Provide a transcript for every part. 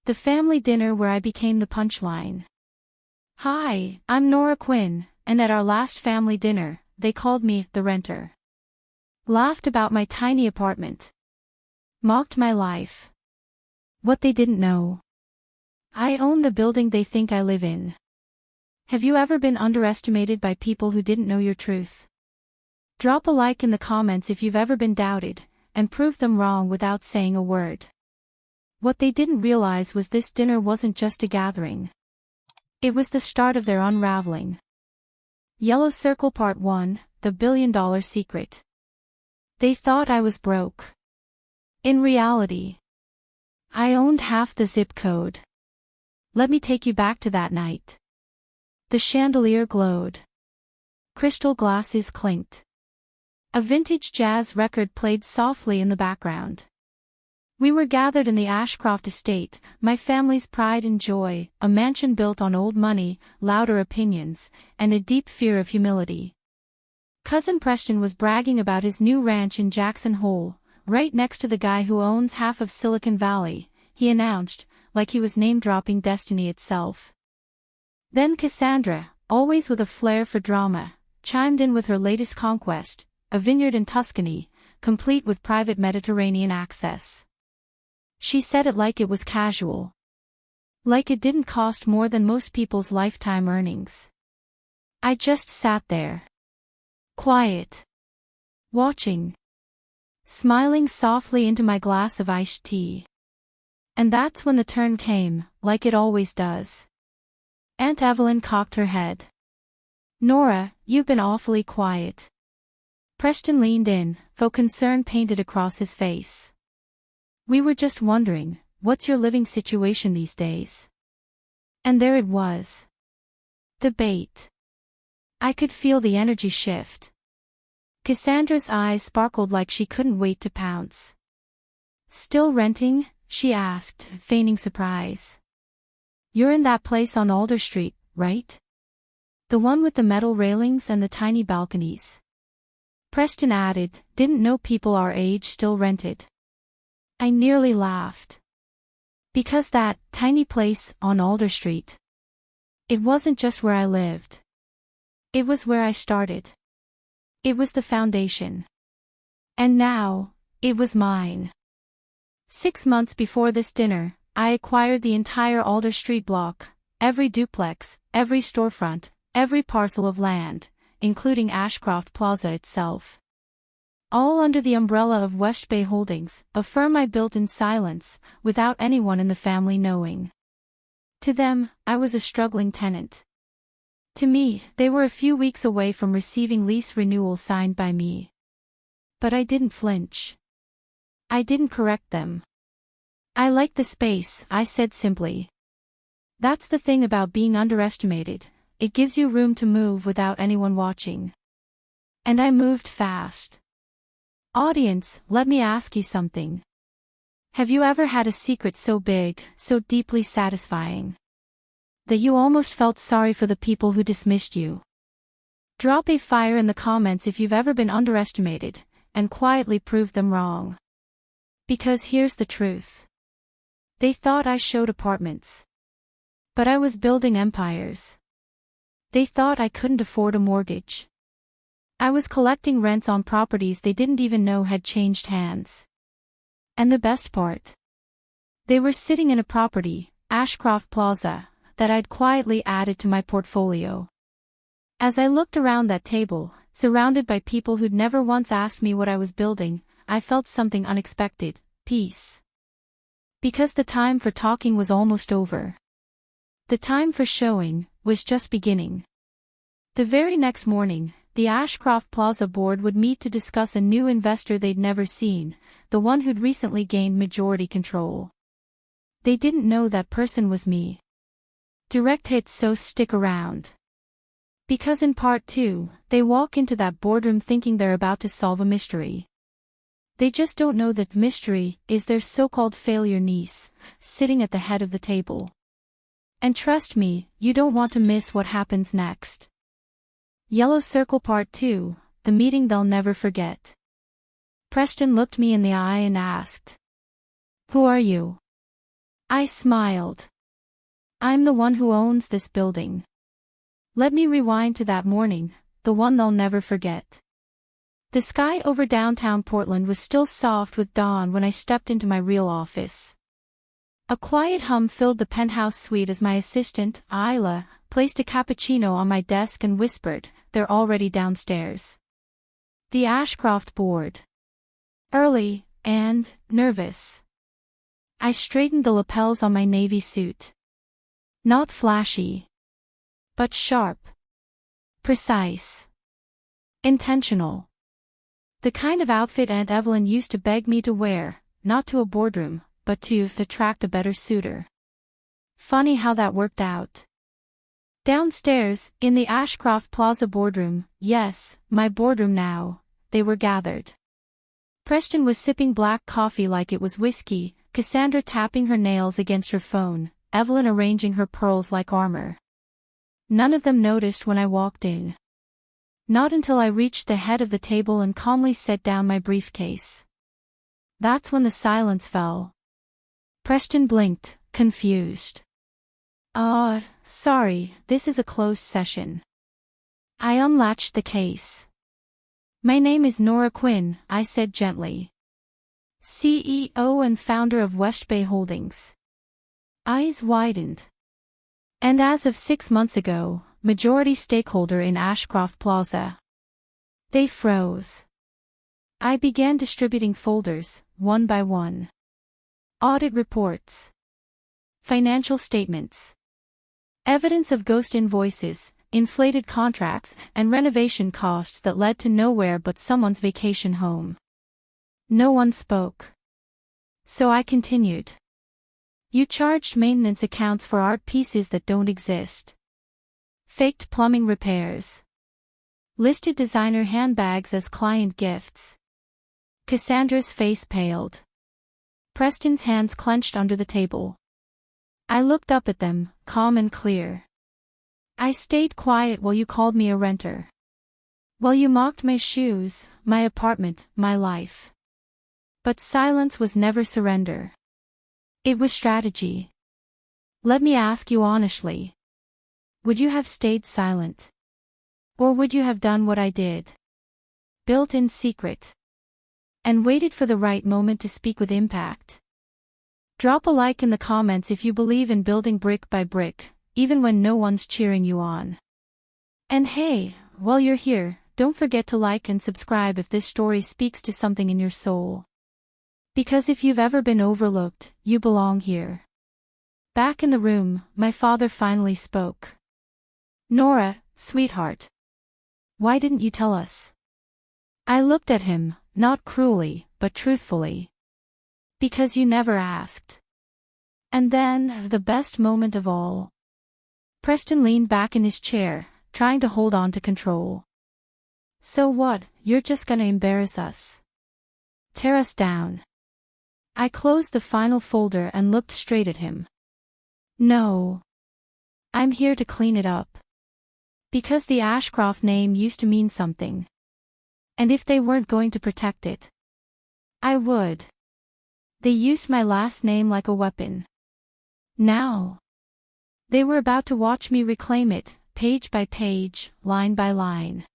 The family dinner where I became the punchline. Hi, I'm Nora Quinn, and at our last family dinner, they called me the renter. Laughed about my tiny apartment. Mocked my life. What they didn't know. I own the building they think I live in. Have you ever been underestimated by people who didn't know your truth? Drop a like in the comments if you've ever been doubted, and prove them wrong without saying a word. What they didn't realize was this dinner wasn't just a gathering. It was the start of their unraveling. Yellow Circle Part 1, The $1 Billion Secret. They thought I was broke. In reality, I owned half the zip code. Let me take you back to that night. The chandelier glowed. Crystal glasses clinked. A vintage jazz record played softly in the background. We were gathered in the Ashcroft estate, my family's pride and joy, a mansion built on old money, louder opinions, and a deep fear of humility. Cousin Preston was bragging about his new ranch in Jackson Hole, right next to the guy who owns half of Silicon Valley, he announced, like he was name-dropping destiny itself. Then Cassandra, always with a flair for drama, chimed in with her latest conquest, a vineyard in Tuscany, complete with private Mediterranean access. She said it like it was casual. Like it didn't cost more than most people's lifetime earnings. I just sat there. Quiet. Watching. Smiling softly into my glass of iced tea. And that's when the turn came, like it always does. Aunt Evelyn cocked her head. Nora, you've been awfully quiet. Preston leaned in, though concern painted across his face. We were just wondering, what's your living situation these days? And there it was. The bait. I could feel the energy shift. Cassandra's eyes sparkled like she couldn't wait to pounce. Still renting? She asked, feigning surprise. You're in that place on Alder Street, right? The one with the metal railings and the tiny balconies. Preston added, didn't know people our age still rented. I nearly laughed. Because that tiny place on Alder Street. It wasn't just where I lived. It was where I started. It was the foundation. And now, it was mine. 6 months before this dinner, I acquired the entire Alder Street block, every duplex, every storefront, every parcel of land, including Ashcroft Plaza itself. All under the umbrella of West Bay Holdings, a firm I built in silence, without anyone in the family knowing. To them, I was a struggling tenant. To me, they were a few weeks away from receiving lease renewal signed by me. But I didn't flinch. I didn't correct them. I liked the space, I said simply. That's the thing about being underestimated, it gives you room to move without anyone watching. And I moved fast. Audience, let me ask you something. Have you ever had a secret so big, so deeply satisfying, that you almost felt sorry for the people who dismissed you? Drop a fire in the comments if you've ever been underestimated, and quietly proved them wrong. Because here's the truth. They thought I showed apartments. But I was building empires. They thought I couldn't afford a mortgage. I was collecting rents on properties they didn't even know had changed hands. And the best part? They were sitting in a property, Ashcroft Plaza, that I'd quietly added to my portfolio. As I looked around that table, surrounded by people who'd never once asked me what I was building, I felt something unexpected, peace. Because the time for talking was almost over. The time for showing was just beginning. The very next morning, the Ashcroft Plaza board would meet to discuss a new investor they'd never seen, the one who'd recently gained majority control. They didn't know that person was me. Direct hits, so stick around. Because in part 2, they walk into that boardroom thinking they're about to solve a mystery. They just don't know that mystery is their so-called failure niece, sitting at the head of the table. And trust me, you don't want to miss what happens next. Yellow Circle Part 2, The Meeting They'll Never Forget. Preston looked me in the eye and asked, "Who are you?" I smiled. I'm the one who owns this building. Let me rewind to that morning, the one they'll never forget. The sky over downtown Portland was still soft with dawn when I stepped into my real office. A quiet hum filled the penthouse suite as my assistant, Isla, placed a cappuccino on my desk and whispered, "They're already downstairs." The Ashcroft board. Early, and nervous. I straightened the lapels on my navy suit. Not flashy. But sharp. Precise. Intentional. The kind of outfit Aunt Evelyn used to beg me to wear, not to a boardroom, but to attract a better suitor. Funny how that worked out. Downstairs, in the Ashcroft Plaza boardroom, yes, my boardroom now, they were gathered. Preston was sipping black coffee like it was whiskey, Cassandra tapping her nails against her phone, Evelyn arranging her pearls like armor. None of them noticed when I walked in. Not until I reached the head of the table and calmly set down my briefcase. That's when the silence fell. Preston blinked, confused. Sorry, this is a closed session. I unlatched the case. My name is Nora Quinn, I said gently. CEO and founder of West Bay Holdings. Eyes widened. And as of 6 months ago, majority stakeholder in Ashcroft Plaza. They froze. I began distributing folders, one by one. Audit reports. Financial statements. Evidence of ghost invoices, inflated contracts, and renovation costs that led to nowhere but someone's vacation home. No one spoke. So I continued. You charged maintenance accounts for art pieces that don't exist. Faked plumbing repairs. Listed designer handbags as client gifts. Cassandra's face paled. Preston's hands clenched under the table. I looked up at them, calm and clear. I stayed quiet while you called me a renter. While you mocked my shoes, my apartment, my life. But silence was never surrender. It was strategy. Let me ask you honestly. Would you have stayed silent? Or would you have done what I did? Built in secret. And waited for the right moment to speak with impact. Drop a like in the comments if you believe in building brick by brick, even when no one's cheering you on. And hey, while you're here, don't forget to like and subscribe if this story speaks to something in your soul. Because if you've ever been overlooked, you belong here. Back in the room, my father finally spoke. Nora, sweetheart. Why didn't you tell us? I looked at him, not cruelly, but truthfully. Because you never asked. And then, the best moment of all. Preston leaned back in his chair, trying to hold on to control. So what, you're just gonna embarrass us? Tear us down? I closed the final folder and looked straight at him. No. I'm here to clean it up. Because the Ashcroft name used to mean something. And if they weren't going to protect it, I would. They used my last name like a weapon. Now. They were about to watch me reclaim it, page by page, line by line.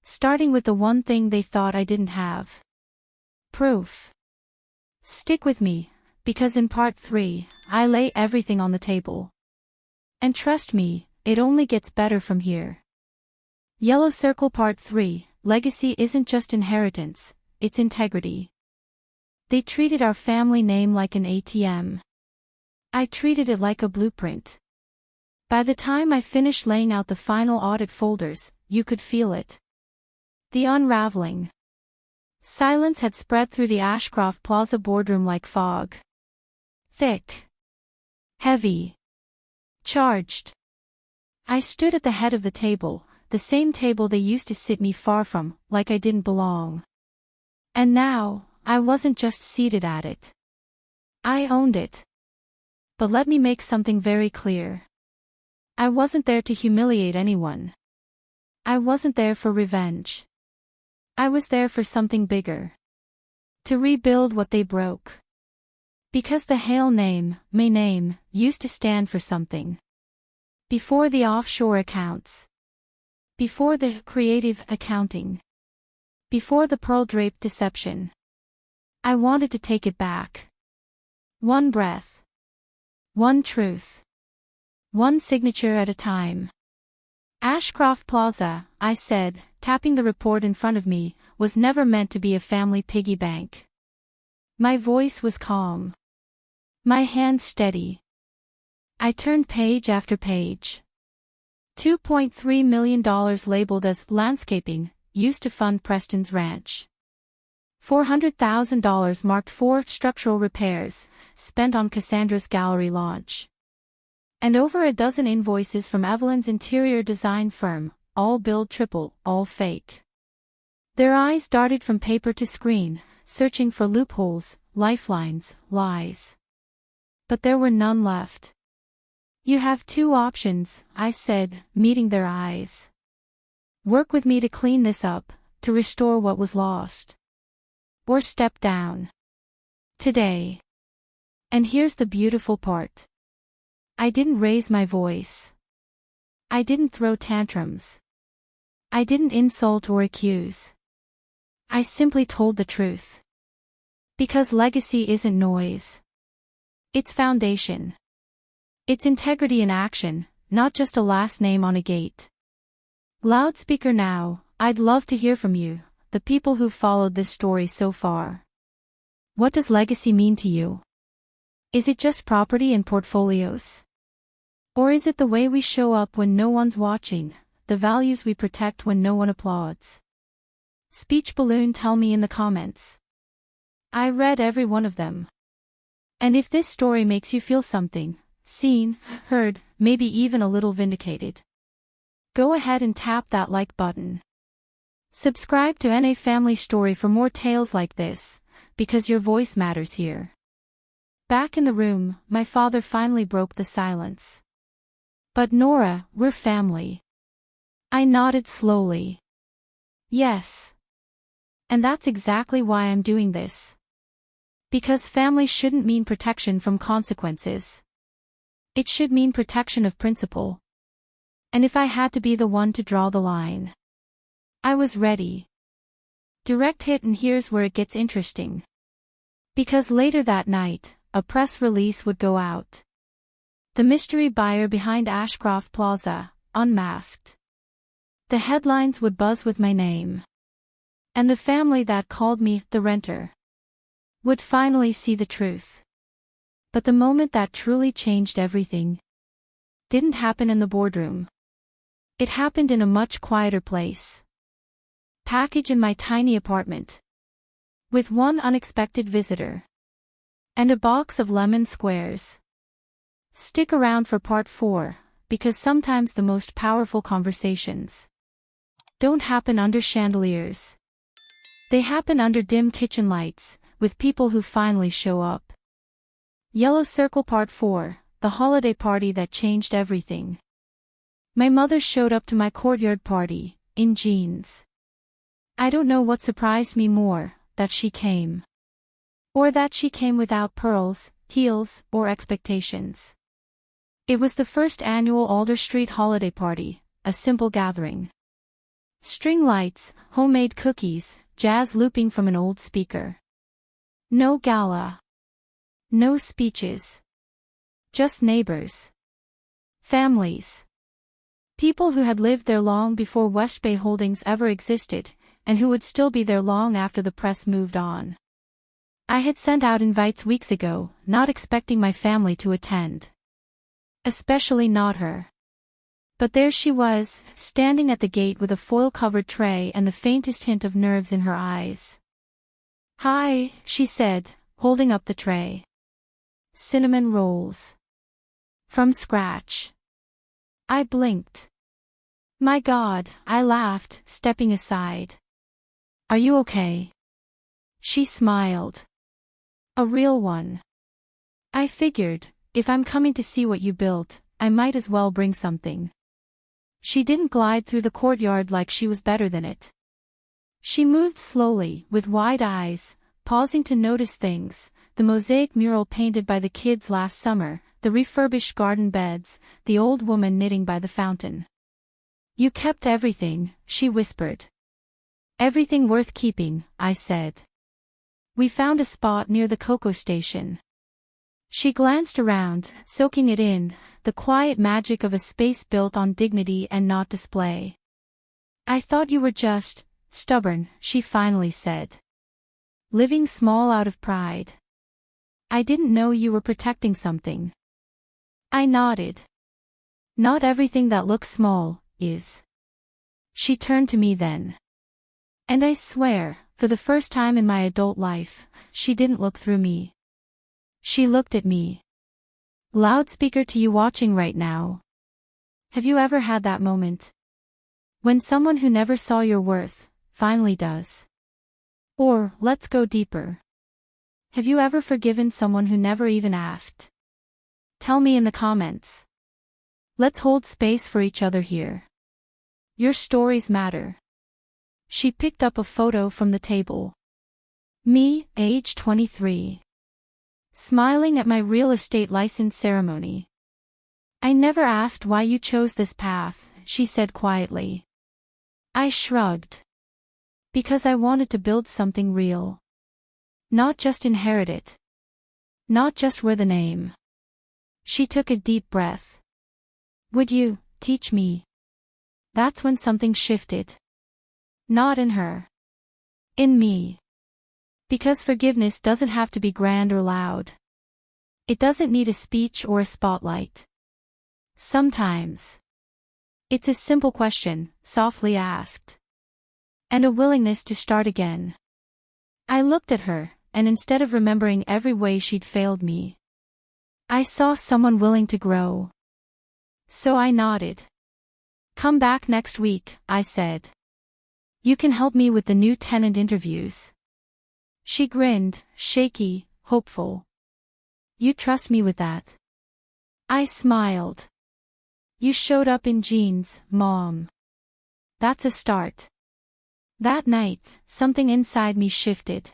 Starting with the one thing they thought I didn't have. Proof. Stick with me, because in part 3, I lay everything on the table. And trust me, it only gets better from here. Yellow Circle Part 3, Legacy isn't just inheritance, it's integrity. They treated our family name like an ATM. I treated it like a blueprint. By the time I finished laying out the final audit folders, you could feel it. The unraveling. Silence had spread through the Ashcroft Plaza boardroom like fog. Thick. Heavy. Charged. I stood at the head of the table, the same table they used to sit me far from, like I didn't belong. And now, I wasn't just seated at it. I owned it. But let me make something very clear. I wasn't there to humiliate anyone. I wasn't there for revenge. I was there for something bigger. To rebuild what they broke. Because the Hale name, my name, used to stand for something. Before the offshore accounts. Before the creative accounting. Before the pearl-draped deception. I wanted to take it back. One breath. One truth. One signature at a time. Ashcroft Plaza, I said, tapping the report in front of me, was never meant to be a family piggy bank. My voice was calm. My hand steady. I turned page after page. $2.3 million labeled as landscaping, used to fund Preston's ranch. $400,000 marked for structural repairs, spent on Cassandra's gallery launch. And over a dozen invoices from Evelyn's interior design firm, all billed triple, all fake. Their eyes darted from paper to screen, searching for loopholes, lifelines, lies. But there were none left. You have two options, I said, meeting their eyes. Work with me to clean this up, to restore what was lost. Or step down. Today. And here's the beautiful part. I didn't raise my voice. I didn't throw tantrums. I didn't insult or accuse. I simply told the truth. Because legacy isn't noise. It's foundation. It's integrity in action, not just a last name on a gate. Loudspeaker now, I'd love to hear from you, the people who've followed this story so far. What does legacy mean to you? Is it just property and portfolios? Or is it the way we show up when no one's watching, the values we protect when no one applauds? Speech balloon, tell me in the comments. I read every one of them. And if this story makes you feel something, seen, heard, maybe even a little vindicated, go ahead and tap that like button. Subscribe to NA Family Story for more tales like this, because your voice matters here. Back in the room, my father finally broke the silence. But Nora, we're family. I nodded slowly. Yes. And that's exactly why I'm doing this. Because family shouldn't mean protection from consequences. It should mean protection of principle. And if I had to be the one to draw the line, I was ready. Direct hit, and here's where it gets interesting. Because later that night, a press release would go out. The mystery buyer behind Ashcroft Plaza, unmasked. The headlines would buzz with my name. And the family that called me the renter would finally see the truth. But the moment that truly changed everything didn't happen in the boardroom. It happened in a much quieter place. Package in my tiny apartment. With one unexpected visitor. And a box of lemon squares. Stick around for part 4, because sometimes the most powerful conversations don't happen under chandeliers. They happen under dim kitchen lights, with people who finally show up. Yellow Circle Part 4, the holiday party that changed everything. My mother showed up to my courtyard party, in jeans. I don't know what surprised me more, that she came. Or that she came without pearls, heels, or expectations. It was the first annual Alder Street holiday party, a simple gathering. String lights, homemade cookies, jazz looping from an old speaker. No gala. No speeches. Just neighbors. Families. People who had lived there long before West Bay Holdings ever existed, and who would still be there long after the press moved on. I had sent out invites weeks ago, not expecting my family to attend. Especially not her. But there she was, standing at the gate with a foil-covered tray and the faintest hint of nerves in her eyes. "Hi," she said, holding up the tray. "Cinnamon rolls. From scratch." I blinked. "My God," I laughed, stepping aside. "Are you okay?" She smiled. "A real one." I figured, if I'm coming to see what you built, I might as well bring something. She didn't glide through the courtyard like she was better than it. She moved slowly, with wide eyes, pausing to notice things, the mosaic mural painted by the kids last summer, the refurbished garden beds, the old woman knitting by the fountain. You kept everything, she whispered. Everything worth keeping, I said. We found a spot near the cocoa station. She glanced around, soaking it in, the quiet magic of a space built on dignity and not display. I thought you were just stubborn, she finally said. Living small out of pride. I didn't know you were protecting something. I nodded. Not everything that looks small is. She turned to me then. And I swear, for the first time in my adult life, she didn't look through me. She looked at me. Loudspeaker to you watching right now. Have you ever had that moment? When someone who never saw your worth, finally does. Or, let's go deeper. Have you ever forgiven someone who never even asked? Tell me in the comments. Let's hold space for each other here. Your stories matter. She picked up a photo from the table. Me, age 23. Smiling at my real estate license ceremony. I never asked why you chose this path, she said quietly. I shrugged. Because I wanted to build something real. Not just inherit it. Not just wear the name. She took a deep breath. Would you teach me? That's when something shifted. Not in her. In me. Because forgiveness doesn't have to be grand or loud. It doesn't need a speech or a spotlight. Sometimes. It's a simple question, softly asked. And a willingness to start again. I looked at her, and instead of remembering every way she'd failed me, I saw someone willing to grow. So I nodded. Come back next week, I said. You can help me with the new tenant interviews. She grinned, shaky, hopeful. You trust me with that? I smiled. You showed up in jeans, Mom. That's a start. That night, something inside me shifted.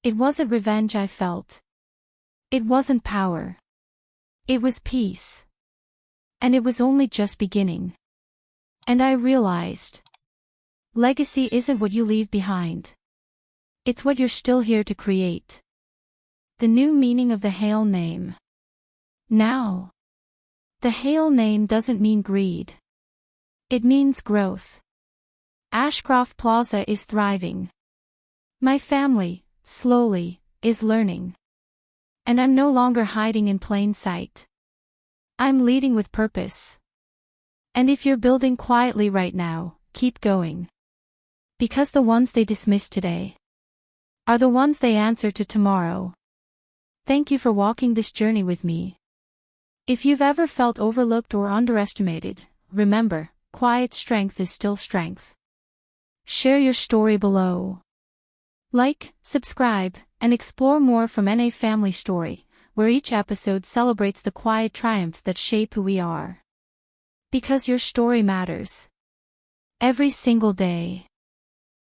It wasn't revenge I felt. It wasn't power. It was peace. And it was only just beginning. And I realized. Legacy isn't what you leave behind. It's what you're still here to create. The new meaning of the Hale name. Now. The Hale name doesn't mean greed. It means growth. Ashcroft Plaza is thriving. My family, slowly, is learning. And I'm no longer hiding in plain sight. I'm leading with purpose. And if you're building quietly right now, keep going. Because the ones they dismiss today are the ones they answer to tomorrow. Thank you for walking this journey with me. If you've ever felt overlooked or underestimated, remember, quiet strength is still strength. Share your story below. Like, subscribe, and explore more from NA Family Story, where each episode celebrates the quiet triumphs that shape who we are. Because your story matters. Every single day.